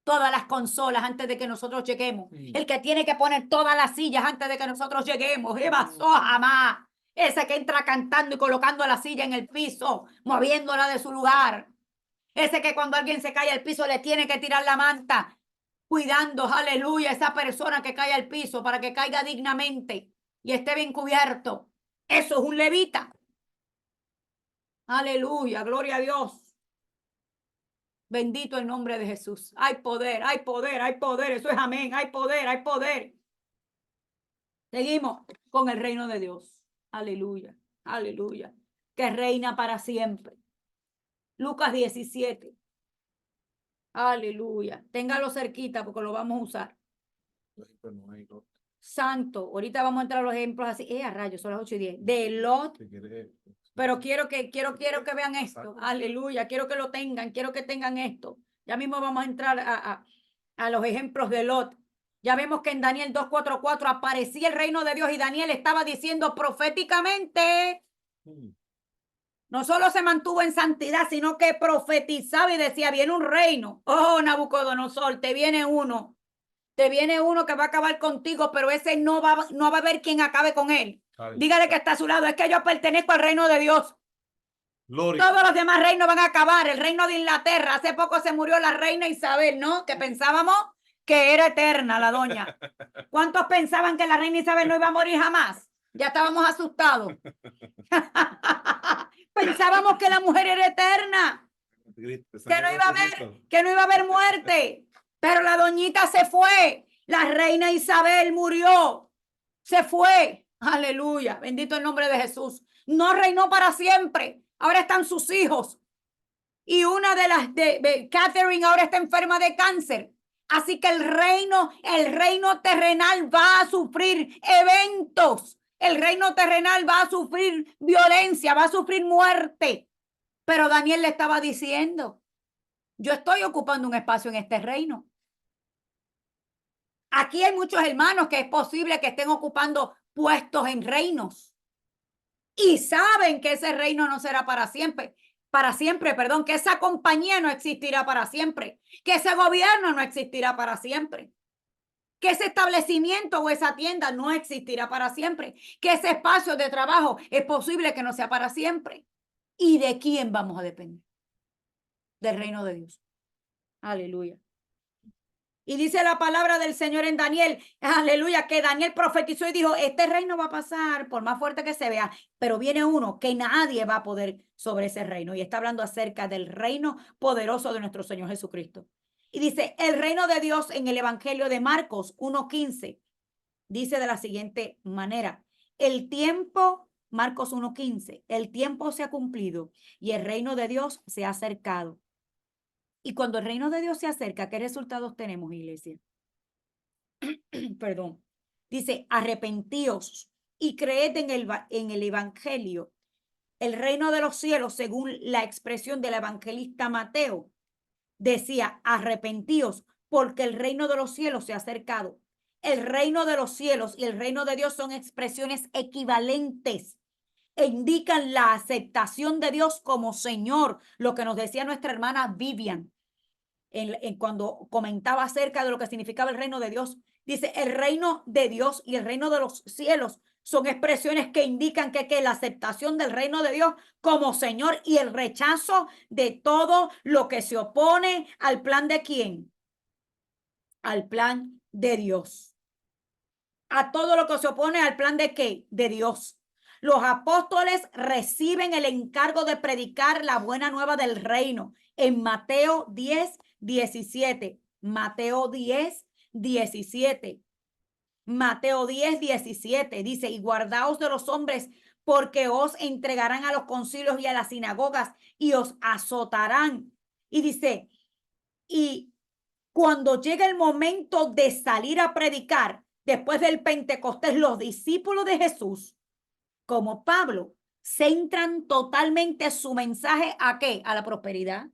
todas las consolas antes de que nosotros lleguemos. El que tiene que poner todas las sillas antes de que nosotros lleguemos. ¿Qué pasó jamás? Ese que entra cantando y colocando la silla en el piso, moviéndola de su lugar. Ese que cuando alguien se cae al piso le tiene que tirar la manta, cuidando, aleluya, esa persona que cae al piso para que caiga dignamente y esté bien cubierto. Eso es un levita. Aleluya, gloria a Dios. Bendito el nombre de Jesús. Hay poder, hay poder, hay poder. Eso es amén. Hay poder, hay poder. Seguimos con el reino de Dios. Aleluya, aleluya. Que reina para siempre. Lucas 17. Aleluya. Téngalo cerquita porque lo vamos a usar. Pero no hay Lot. Santo. Ahorita vamos a entrar a los ejemplos así. A rayos, son las 8:10. De Lot. Que quiere- Pero quiero que vean esto. Aleluya. Quiero que lo tengan. Quiero que tengan esto. Ya mismo vamos a entrar a los ejemplos de Lot. Ya vemos que en Daniel 2:4:4 aparecía el reino de Dios y Daniel estaba diciendo proféticamente. No solo se mantuvo en santidad, sino que profetizaba y decía, viene un reino. Oh, Nabucodonosor, te viene uno. Te viene uno que va a acabar contigo, pero ese no va a haber quien acabe con él. Ay. Dígale que está a su lado. Es que yo pertenezco al reino de Dios. Gloria. Todos los demás reinos van a acabar. El reino de Inglaterra. Hace poco se murió la reina Isabel, ¿no? Que pensábamos que era eterna la doña. ¿Cuántos pensaban que la reina Isabel no iba a morir jamás? Ya estábamos asustados. Pensábamos que la mujer era eterna, que no iba a haber muerte. Pero la doñita se fue. La reina Isabel murió. Se fue. Aleluya. Bendito el nombre de Jesús. No reinó para siempre. Ahora están sus hijos. Y una de las de Catherine ahora está enferma de cáncer. Así que el reino terrenal va a sufrir eventos. El reino terrenal va a sufrir violencia, va a sufrir muerte. Pero Daniel le estaba diciendo, yo estoy ocupando un espacio en este reino. Aquí hay muchos hermanos que es posible que estén ocupando puestos en reinos. Y saben que ese reino no será para siempre. Que esa compañía no existirá para siempre, que ese gobierno no existirá para siempre, que ese establecimiento o esa tienda no existirá para siempre, que ese espacio de trabajo es posible que no sea para siempre. ¿Y de quién vamos a depender? Del reino de Dios. Aleluya. Y dice la palabra del Señor en Daniel, aleluya, que Daniel profetizó y dijo, este reino va a pasar por más fuerte que se vea, pero viene uno que nadie va a poder sobre ese reino. Y está hablando acerca del reino poderoso de nuestro Señor Jesucristo. Y dice, el reino de Dios en el Evangelio de Marcos 1:15, dice de la siguiente manera, el tiempo, Marcos 1:15, el tiempo se ha cumplido y el reino de Dios se ha acercado. Y cuando el reino de Dios se acerca, ¿qué resultados tenemos, iglesia? Perdón. Dice, arrepentíos y creed en el evangelio. El reino de los cielos, según la expresión del evangelista Mateo, decía, arrepentíos porque el reino de los cielos se ha acercado. El reino de los cielos y el reino de Dios son expresiones equivalentes e indican la aceptación de Dios como Señor, lo que nos decía nuestra hermana Vivian. Cuando comentaba acerca de lo que significaba el reino de Dios, dice el reino de Dios y el reino de los cielos son expresiones que indican que la aceptación del reino de Dios como Señor y el rechazo de todo lo que se opone al plan de ¿quién? Al plan de Dios. A todo lo que se opone al plan de ¿qué? De Dios. Los apóstoles reciben el encargo de predicar la buena nueva del reino en Mateo 10:17. Mateo 10:17. Mateo 10:17 dice, y guardaos de los hombres porque os entregarán a los concilios y a las sinagogas y os azotarán. Y dice, y cuando llega el momento de salir a predicar, después del Pentecostés, los discípulos de Jesús, como Pablo, centran totalmente su mensaje ¿a qué? A la prosperidad.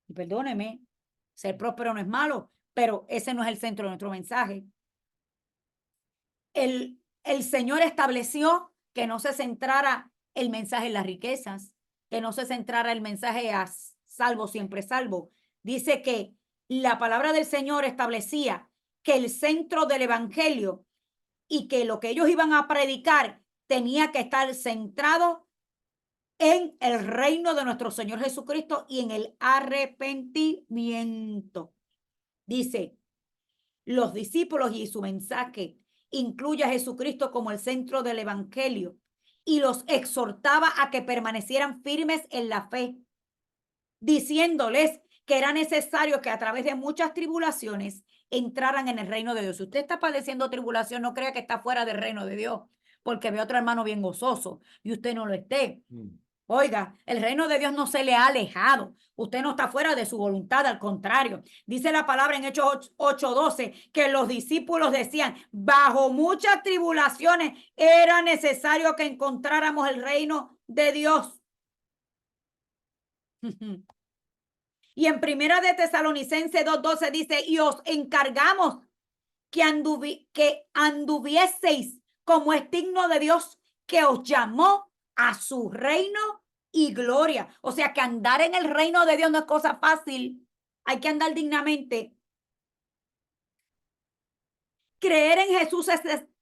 Y perdóneme, ser próspero no es malo, pero ese no es el centro de nuestro mensaje. El Señor estableció que no se centrara el mensaje en las riquezas, que no se centrara el mensaje a salvo, siempre salvo. Dice que la palabra del Señor establecía que el centro del evangelio y que lo que ellos iban a predicar tenía que estar centrado en el reino de nuestro Señor Jesucristo y en el arrepentimiento. Dice, los discípulos y su mensaje incluye a Jesucristo como el centro del evangelio y los exhortaba a que permanecieran firmes en la fe, diciéndoles que era necesario que a través de muchas tribulaciones entraran en el reino de Dios. Si usted está padeciendo tribulación, no crea que está fuera del reino de Dios, porque ve a otro hermano bien gozoso y usted no lo esté. Oiga, el reino de Dios no se le ha alejado. Usted no está fuera de su voluntad, al contrario. Dice la palabra en Hechos 8:12 que los discípulos decían, bajo muchas tribulaciones era necesario que encontráramos el reino de Dios. Y en Primera de Tesalonicenses 2:12 dice, y os encargamos que anduvieseis como es digno de Dios que os llamó a su reino y gloria. O sea que andar en el reino de Dios no es cosa fácil. Hay que andar dignamente. Creer en Jesús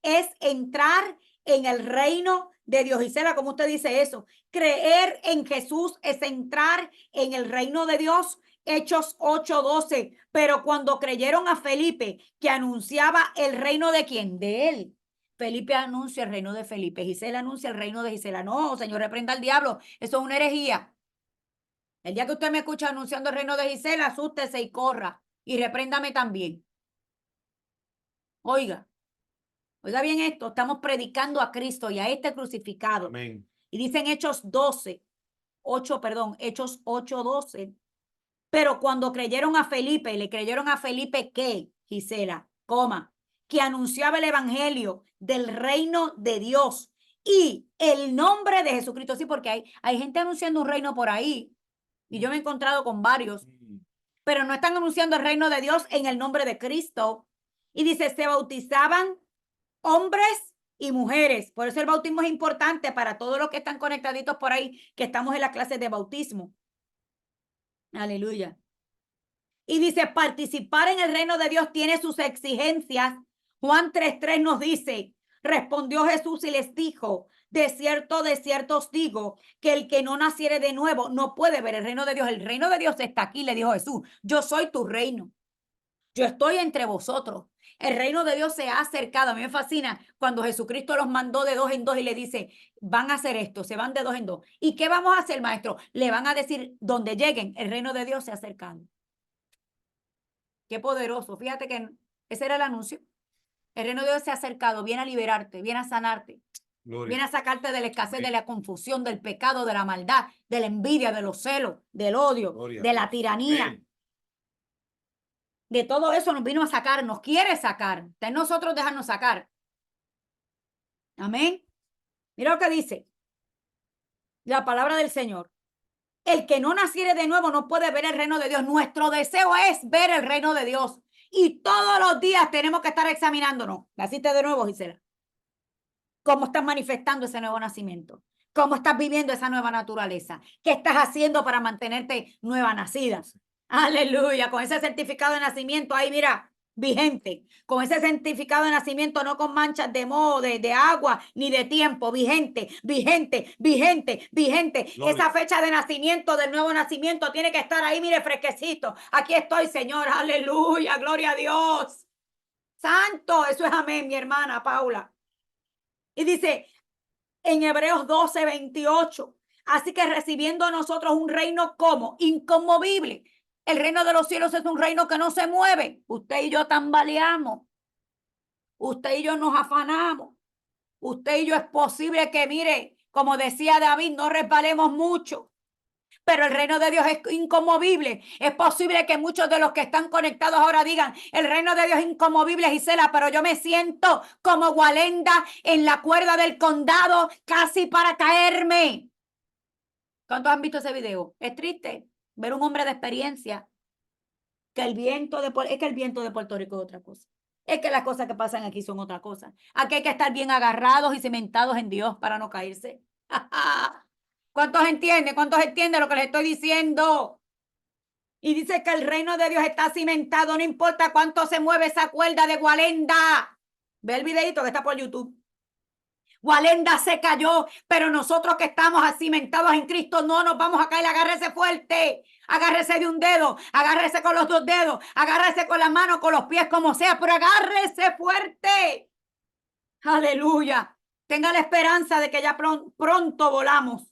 es entrar en el reino de Dios. Gisela, ¿cómo usted dice eso? Creer en Jesús es entrar en el reino de Dios. Hechos 8:12. Pero cuando creyeron a Felipe, que anunciaba el reino de quién, de él. Felipe anuncia el reino de Felipe. Gisela anuncia el reino de Gisela. No, Señor, reprenda al diablo. Eso es una herejía. El día que usted me escucha anunciando el reino de Gisela, asústese y corra. Y repréndame también. Oiga bien esto, estamos predicando a Cristo y a este crucificado. Amén. Y dicen Hechos 8:12. Pero cuando creyeron a Felipe, le creyeron a Felipe ¿qué? Gisela, que anunciaba el evangelio del reino de Dios y el nombre de Jesucristo. Sí, porque hay gente anunciando un reino por ahí. Y yo me he encontrado con varios, pero no están anunciando el reino de Dios en el nombre de Cristo. Y dice, se bautizaban hombres y mujeres. Por eso el bautismo es importante para todos los que están conectaditos por ahí, que estamos en la clase de bautismo. Aleluya. Y dice, participar en el reino de Dios tiene sus exigencias. Juan 3:3 nos dice, respondió Jesús y les dijo, de cierto os digo, que el que no naciere de nuevo no puede ver el reino de Dios. El reino de Dios está aquí, le dijo Jesús. Yo soy tu reino. Yo estoy entre vosotros. El reino de Dios se ha acercado. A mí me fascina cuando Jesucristo los mandó de 2 en 2 y le dice, van a hacer esto, se van de 2 en 2. ¿Y qué vamos a hacer, maestro? Le van a decir, donde lleguen, el reino de Dios se ha acercado. Qué poderoso. Fíjate que ese era el anuncio. El reino de Dios se ha acercado, viene a liberarte, viene a sanarte. Gloria. Viene a sacarte de la escasez, de la confusión, del pecado, de la maldad, de la envidia, de los celos, del odio, Gloria, de la tiranía. Amén. De todo eso nos vino a sacar, nos quiere sacar. Está en nosotros dejarnos sacar. Amén. Mira lo que dice la palabra del Señor. El que no naciere de nuevo no puede ver el reino de Dios. Nuestro deseo es ver el reino de Dios. Y todos los días tenemos que estar examinándonos. ¿Naciste de nuevo, Gisela? ¿Cómo estás manifestando ese nuevo nacimiento? ¿Cómo estás viviendo esa nueva naturaleza? ¿Qué estás haciendo para mantenerte nueva nacida? Aleluya, con ese certificado de nacimiento ahí, mira, vigente. Con ese certificado de nacimiento, no con manchas de moho, de agua, ni de tiempo. Vigente. Gloria. Esa fecha de nacimiento, del nuevo nacimiento, tiene que estar ahí, mire, fresquecito. Aquí estoy, Señor. Aleluya, gloria a Dios. Santo, eso es amén, mi hermana Paula. Y dice en Hebreos 12:28, así que recibiendo nosotros un reino como inconmovible. El reino de los cielos es un reino que no se mueve. Usted y yo tambaleamos. Usted y yo nos afanamos. Usted y yo es posible que, mire, como decía David, no resbalemos mucho. Pero el reino de Dios es inconmovible. Es posible que muchos de los que están conectados ahora digan, el reino de Dios es inconmovible, Gisela, pero yo me siento como Walenda en la cuerda del condado, casi para caerme. ¿Cuántos han visto ese video? Es triste ver un hombre de experiencia, que el viento es que el viento de Puerto Rico es otra cosa. Es que las cosas que pasan aquí son otra cosa. Aquí hay que estar bien agarrados y cimentados en Dios para no caerse. ¿Cuántos entienden? ¿Cuántos entienden lo que les estoy diciendo? Y dice que el reino de Dios está cimentado, no importa cuánto se mueve esa cuerda de Walenda. Ve el videito que está por YouTube. Walenda se cayó, pero nosotros que estamos cimentados en Cristo no nos vamos a caer. Agárrese fuerte, agárrese de un dedo, agárrese con los 2 dedos, agárrese con las manos, con los pies, como sea, pero agárrese fuerte. Aleluya. Tenga la esperanza de que ya pronto volamos.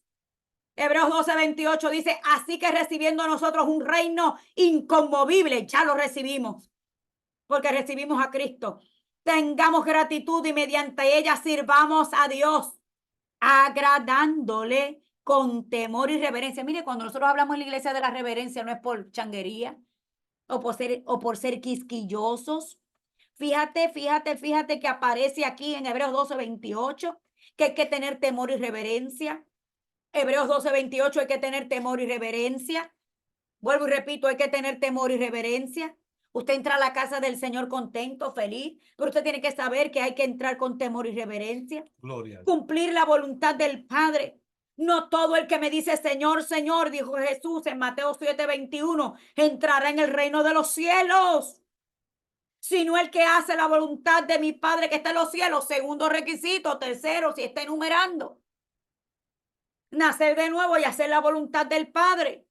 Hebreos 12:28 dice, así que recibiendo nosotros un reino inconmovible, ya lo recibimos, porque recibimos a Cristo. Tengamos gratitud y mediante ella sirvamos a Dios, agradándole con temor y reverencia. Mire, cuando nosotros hablamos en la iglesia de la reverencia, no es por changuería o por ser quisquillosos. Fíjate que aparece aquí en Hebreos 12:28, que hay que tener temor y reverencia. Hebreos 12:28, hay que tener temor y reverencia. Vuelvo y repito, hay que tener temor y reverencia. Usted entra a la casa del Señor contento, feliz, pero usted tiene que saber que hay que entrar con temor y reverencia. Gloria a Dios. Cumplir la voluntad del Padre. No todo el que me dice Señor, Señor, dijo Jesús en Mateo 7:21, entrará en el reino de los cielos, sino el que hace la voluntad de mi Padre que está en los cielos. Segundo requisito. Tercero, si está enumerando, nacer de nuevo y hacer la voluntad del Padre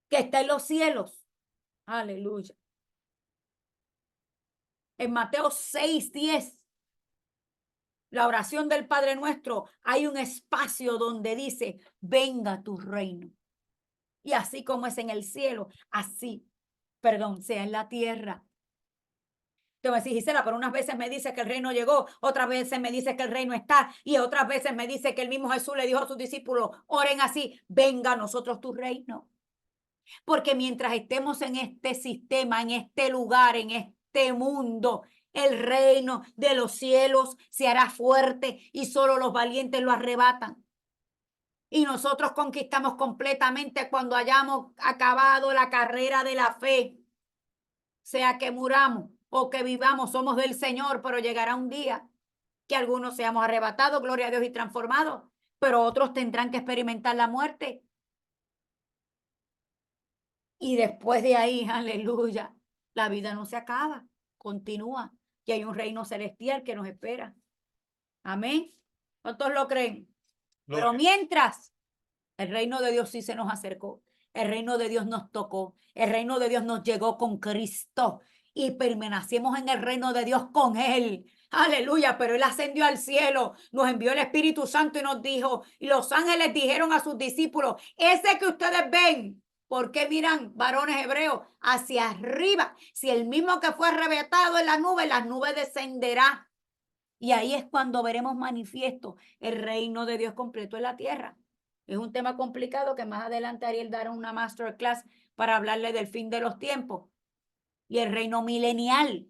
que está en los cielos. Aleluya. En Mateo 6:10, la oración del Padre Nuestro, hay un espacio donde dice, venga tu reino. Y así como es en el cielo, sea en la tierra. Te voy a decir, Gisela, pero unas veces me dice que el reino llegó, otras veces me dice que el reino está, y otras veces me dice que el mismo Jesús le dijo a sus discípulos, oren así, venga a nosotros tu reino. Porque mientras estemos en este sistema, en este lugar, en este mundo, el reino de los cielos se hará fuerte y solo los valientes lo arrebatan. Y nosotros conquistamos completamente cuando hayamos acabado la carrera de la fe. Sea que muramos o que vivamos, somos del Señor, pero llegará un día que algunos seamos arrebatados, gloria a Dios, y transformados, pero otros tendrán que experimentar la muerte. Y después de ahí, aleluya, la vida no se acaba, continúa. Y hay un reino celestial que nos espera. Amén. ¿Cuántos lo creen? Gloria. Pero mientras, el reino de Dios sí se nos acercó. El reino de Dios nos tocó. El reino de Dios nos llegó con Cristo. Y permanecemos en el reino de Dios con Él. Aleluya, pero Él ascendió al cielo, nos envió el Espíritu Santo y nos dijo, y los ángeles dijeron a sus discípulos, ese que ustedes ven, ¿por qué miran, varones hebreos, hacia arriba? Si el mismo que fue arrebatado en las nubes descenderá. Y ahí es cuando veremos manifiesto el reino de Dios completo en la tierra. Es un tema complicado que más adelante Ariel dará una masterclass para hablarle del fin de los tiempos y el reino milenial.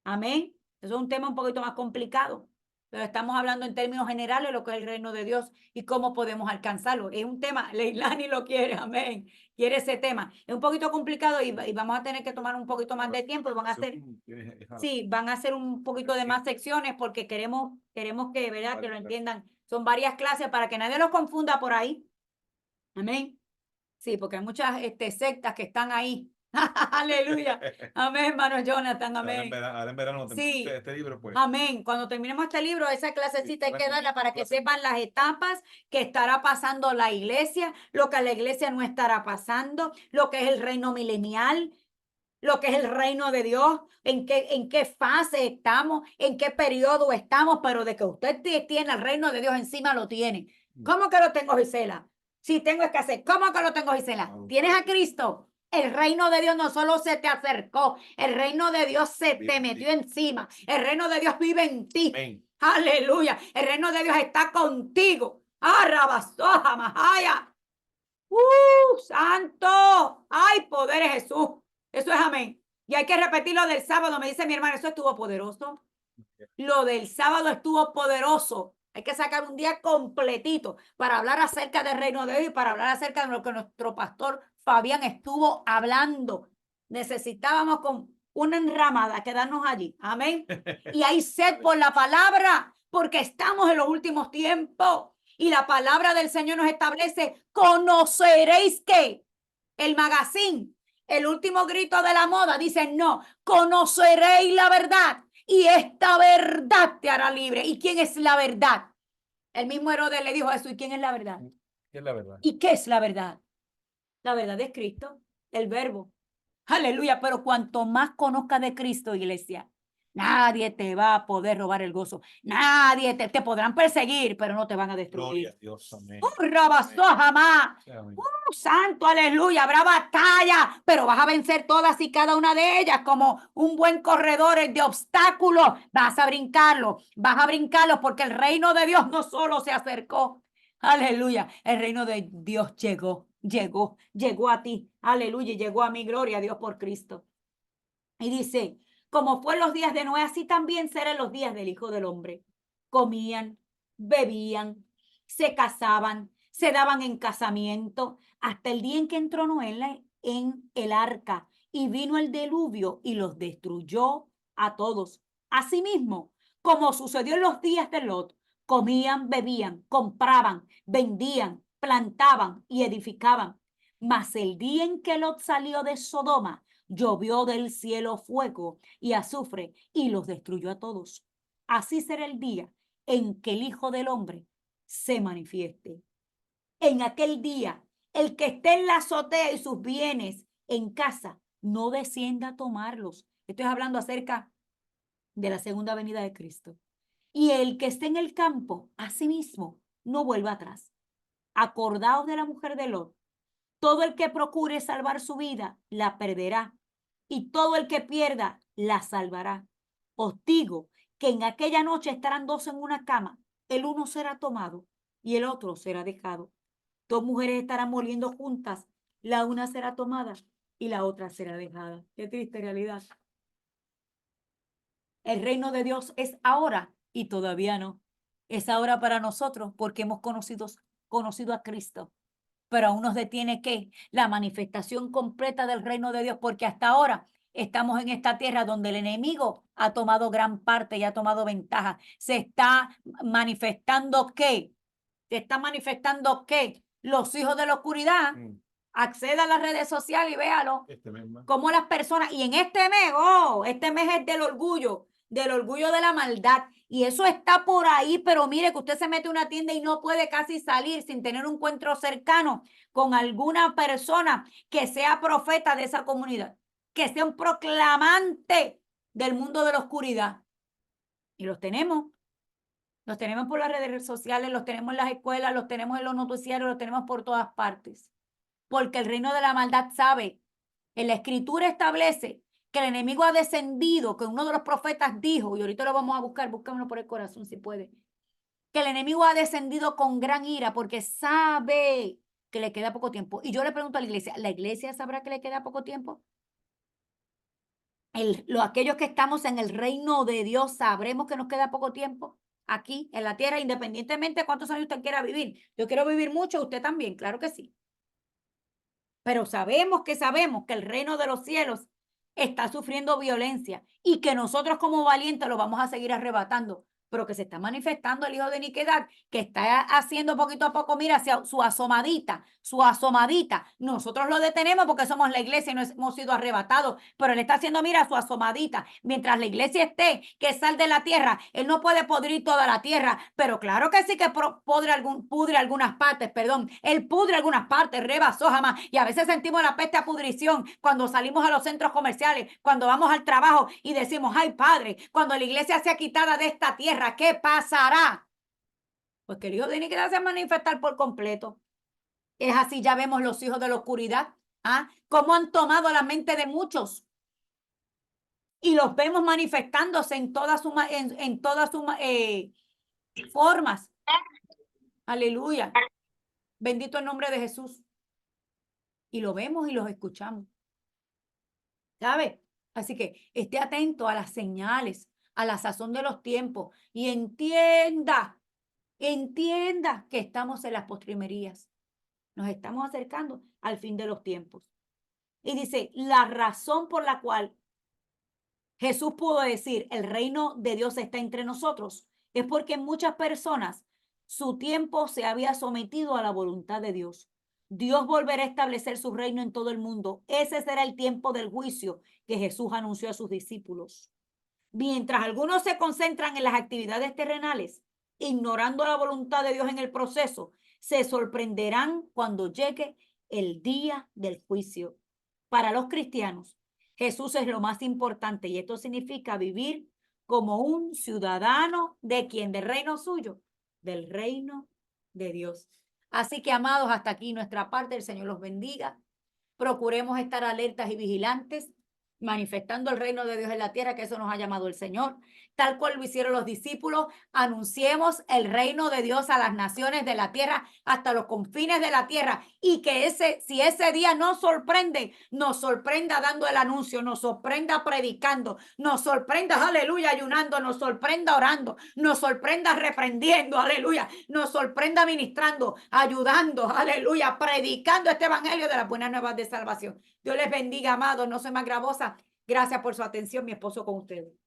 Amén. Eso es un tema un poquito más complicado, pero estamos hablando en términos generales de lo que es el reino de Dios y cómo podemos alcanzarlo. Es un tema, Leilani lo quiere, amén. Quiere ese tema. Es un poquito complicado y vamos a tener que tomar un poquito más de tiempo y van a hacer, sí, van a hacer un poquito de más secciones porque queremos que, ¿verdad? Que lo entiendan. Son varias clases para que nadie los confunda por ahí. Amén. Sí, porque hay muchas sectas que están ahí. Aleluya. Amén, hermano Jonathan. Amén. Ahora en verano Sí. este libro, pues. Amén. Cuando terminemos este libro, esa clasecita hay que darla para que sepan las etapas que estará pasando la iglesia, lo que la iglesia no estará pasando, lo que es el reino milenial, lo que es el reino de Dios, en qué fase estamos, en qué periodo estamos, pero de que usted tiene el reino de Dios encima, lo tiene. ¿Cómo que lo tengo, Gisela? Si tengo escasez, ¿cómo que lo tengo, Gisela? ¿Tienes a Cristo? El reino de Dios no solo se te acercó, el reino de Dios se te metió encima. El reino de Dios vive en ti. Amén. Aleluya. El reino de Dios está contigo. Arrabasoja, majaya. Santo. Ay, poder de Jesús. Eso es amén. Y hay que repetir lo del sábado. Me dice mi hermana, eso estuvo poderoso. Lo del sábado estuvo poderoso. Hay que sacar un día completito para hablar acerca del reino de Dios y para hablar acerca de lo que nuestro pastor Fabián estuvo hablando. Necesitábamos con una enramada quedarnos allí. Amén. Y hay sed por la palabra porque estamos en los últimos tiempos. Y la palabra del Señor nos establece, conoceréis que el magazine, el último grito de la moda, dice, no, conoceréis la verdad. Y esta verdad te hará libre. ¿Y quién es la verdad? El mismo Herodes le dijo a Jesús, ¿y quién es la verdad? ¿Qué es la verdad? ¿Y qué es la verdad? La verdad es Cristo, el verbo. Aleluya, pero cuanto más conozcas de Cristo, iglesia, nadie te va a poder robar el gozo. Nadie te podrán perseguir, pero no te van a Gloria a destruir. Dios, amén. Rabasó jamás. Amén. Santo, aleluya, habrá batalla, pero vas a vencer todas y cada una de ellas como un buen corredor de obstáculos. Vas a brincarlo porque el reino de Dios no solo se acercó, Aleluya. El reino de Dios llegó a ti. Aleluya. Llegó a mi gloria a Dios por Cristo. Y dice, como fue en los días de Noé, así también serán los días del Hijo del Hombre. Comían, bebían, se casaban, se daban en casamiento, hasta el día en que entró Noé en el arca y vino el diluvio y los destruyó a todos. Asimismo, como sucedió en los días de Lot, comían, bebían, compraban, vendían, plantaban y edificaban. Mas el día en que Lot salió de Sodoma, llovió del cielo fuego y azufre y los destruyó a todos. Así será el día en que el Hijo del Hombre se manifieste. En aquel día, el que esté en la azotea y sus bienes en casa, no descienda a tomarlos. Estoy hablando acerca de la segunda venida de Cristo. Y el que esté en el campo, asimismo, no vuelva atrás. Acordaos de la mujer de Lot. Todo el que procure salvar su vida, la perderá. Y todo el que pierda, la salvará. Os digo que en aquella noche estarán dos en una cama. El uno será tomado y el otro será dejado. Dos mujeres estarán moliendo juntas. La una será tomada y la otra será dejada. Qué triste realidad. El reino de Dios es ahora y todavía no. Es ahora para nosotros porque hemos conocido a Cristo. Pero aún nos detiene ¿qué? La manifestación completa del reino de Dios, porque hasta ahora estamos en esta tierra donde el enemigo ha tomado gran parte y ha tomado ventaja. Se está manifestando ¿qué? Se está manifestando ¿qué? Los hijos de la oscuridad. Acceda a las redes sociales y véalo. Este mes más. Como las personas, y en este mes es del orgullo de la maldad. Y eso está por ahí, pero mire que usted se mete a una tienda y no puede casi salir sin tener un encuentro cercano con alguna persona que sea profeta de esa comunidad, que sea un proclamante del mundo de la oscuridad. Y los tenemos por las redes sociales, los tenemos en las escuelas, los tenemos en los noticiarios, los tenemos por todas partes. Porque el reino de la maldad sabe, en la escritura establece que el enemigo ha descendido, que uno de los profetas dijo, y ahorita lo vamos a buscar, búscamelo por el corazón si puede, que el enemigo ha descendido con gran ira porque sabe que le queda poco tiempo. Y yo le pregunto a la iglesia sabrá que le queda poco tiempo? Aquellos que estamos en el reino de Dios, ¿sabremos que nos queda poco tiempo aquí en la tierra, independientemente de cuántos años usted quiera vivir? Yo quiero vivir mucho, usted también, claro que sí. Pero sabemos que el reino de los cielos está sufriendo violencia y que nosotros como valientes lo vamos a seguir arrebatando, pero que se está manifestando el hijo de iniquidad, que está haciendo poquito a poco, mira, hacia su asomadita. Nosotros lo detenemos porque somos la iglesia y no hemos sido arrebatados, pero él está haciendo, mira, su asomadita. Mientras la iglesia esté, que sal de la tierra, él no puede podrir toda la tierra, pero claro que sí que pudre algunas partes, él pudre algunas partes, rebasó jamás, y a veces sentimos la peste a pudrición cuando salimos a los centros comerciales, cuando vamos al trabajo y decimos, ay Padre, cuando la iglesia sea quitada de esta tierra, ¿qué pasará? Pues que el hijo de iniquidad se va a manifestar por completo. Es así, ya vemos los hijos de la oscuridad, cómo han tomado la mente de muchos y los vemos manifestándose en todas sus formas. Aleluya. Bendito el nombre de Jesús. Y lo vemos y los escuchamos. ¿Sabe? Así que esté atento a las señales, a la sazón de los tiempos y entienda que estamos en las postrimerías. Nos estamos acercando al fin de los tiempos. Y dice, la razón por la cual Jesús pudo decir, el reino de Dios está entre nosotros, es porque muchas personas, su tiempo se había sometido a la voluntad de Dios. Dios volverá a establecer su reino en todo el mundo. Ese será el tiempo del juicio que Jesús anunció a sus discípulos. Mientras algunos se concentran en las actividades terrenales, ignorando la voluntad de Dios en el proceso, se sorprenderán cuando llegue el día del juicio. Para los cristianos, Jesús es lo más importante y esto significa vivir como un ciudadano de quien, del reino suyo, del reino de Dios. Así que, amados, hasta aquí nuestra parte. El Señor los bendiga. Procuremos estar alertas y vigilantes. manifestando el reino de Dios en la tierra, que eso nos ha llamado el Señor, tal cual lo hicieron los discípulos. Anunciemos el reino de Dios a las naciones de la tierra, hasta los confines de la tierra, y que si ese día nos sorprende, nos sorprenda dando el anuncio, nos sorprenda predicando, nos sorprenda, aleluya, ayunando, nos sorprenda orando, nos sorprenda reprendiendo, aleluya, nos sorprenda ministrando, ayudando, aleluya, predicando este evangelio de las buenas nuevas de salvación. Dios les bendiga, amados, no soy más gravosa. Gracias por su atención, mi esposo con ustedes.